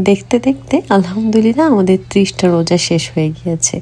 দেখতে দেখতে আলহামদুলিল্লাহ আমাদের 30টা রোজা শেষ হয়ে গিয়েছে।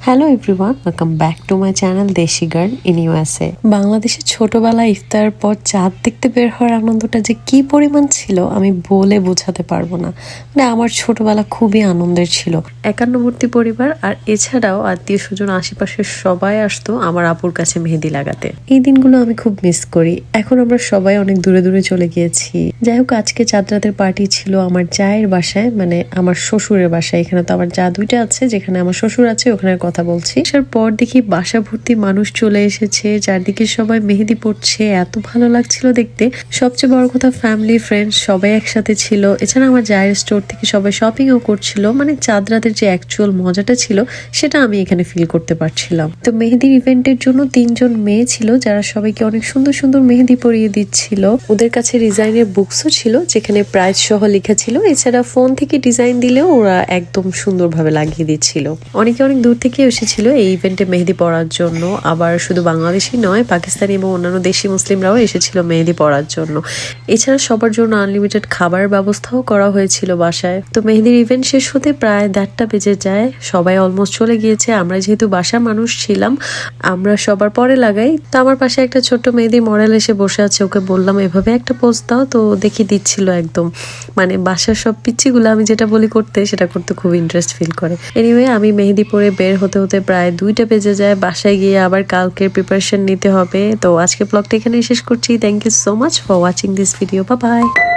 Hello everyone, welcome back to my channel দেশি গার্ল ইন ইউএসএ। বাংলাদেশে ছোটবেলায় ইফতার পর চাঁদ দেখতে বের হওয়ার আনন্দটা যে কি পরিমাণ ছিল আমি বলে বোঝাতে পারবো না। মানে আমার ছোটবেলা খুবই আনন্দের ছিল। একান্নবর্তী পরিবার আর এছাড়াও আত্মীয় স্বজন আশেপাশের সবাই আসতো আমার আপুর কাছে মেহেদি লাগাতে। এই দিনগুলো আমি খুব মিস করি। এখন আমরা সবাই অনেক দূরে দূরে চলে গিয়েছি। যাই হোক, আজকে চাঁদ রাতের পার্টি ছিল আমার জায়ের বাসায়, মানে আমার শ্বশুরের বাসায়। এখানে তো আমার যা দুইটা আছে, যেখানে আমার শ্বশুর আছে ওখানের কথা বলছি। আসার পর দেখি বাসা ভর্তি মানুষ চলে এসেছে, চারদিকে সবাই মেহেদি পড়ছে, এত ভালো লাগছিল দেখতে। সবচেয়ে বড় কথা ফ্যামিলি ফ্রেন্ডস সবাই একসাথে ছিল। এছাড়া আমার জায়ের স্টোর থেকে সবাই শপিংও করছিল। মানে চাঁদ রাতের যে অ্যাকচুয়াল মজাটা ছিল সেটা আমি এখানে ফিল করতে পারছিলাম। তো মেহেদির ইভেন্টের জন্য 3জন মেয়ে ছিল যারা সবাইকে অনেক সুন্দর সুন্দর মেহেদি পরিয়ে দিচ্ছিল। ওদের কাছে ডিজাইনের বুকসও ছিল যেখানে প্রাইস সহ লেখা ছিল। এছাড়া ফোন থেকে ডিজাইন দিলেও ওরা একদম সুন্দরভাবে লাগিয়ে দিচ্ছিল। অনেকে অনেক দূর থেকে এসেছিল এই ইভেন্টে মেহেদি পরার জন্য। আবার শুধু বাংলাদেশি নয়, পাকিস্তানি এবং অন্যান্য দেশি মুসলিমরাও এসেছিল মেহেদি পরার জন্য। এছাড়া সবার জন্য আনলিমিটেড খাবারের ব্যবস্থাও করা হয়েছিল বাসায়। তো মেহেদির ইভেন্ট শেষ হতে প্রায় 1:30টা বেজে যায়। সবাই অলমোস্ট চলে গিয়েছে। আমরা যেহেতু বাসার মানুষ ছিলাম, আমরা সবার পরে লাগাই। তো আমার পাশে একটা ছোট্ট মেহেদি মডেল এসে বসে আছে, ওকে বললাম এভাবে একটা পোজ দাও, তো দেখিয়ে দিচ্ছিল একদম। মানে বাসার সব পিচ্চিগুলো আমি যেটা বলি করতে, সেটা করতে খুব ইন্টারেস্ট ফিল করে। এনিওয়ে, আমি মেহেদি পরে বের হতে হতে প্রায় 2টা বেজে যায়। বাসায় গিয়ে আবার কালকের প্রিপারেশন নিতে হবে। তো আজকে ব্লগটা এখানেই শেষ করছি। Thank you so much for watching this video. Bye by.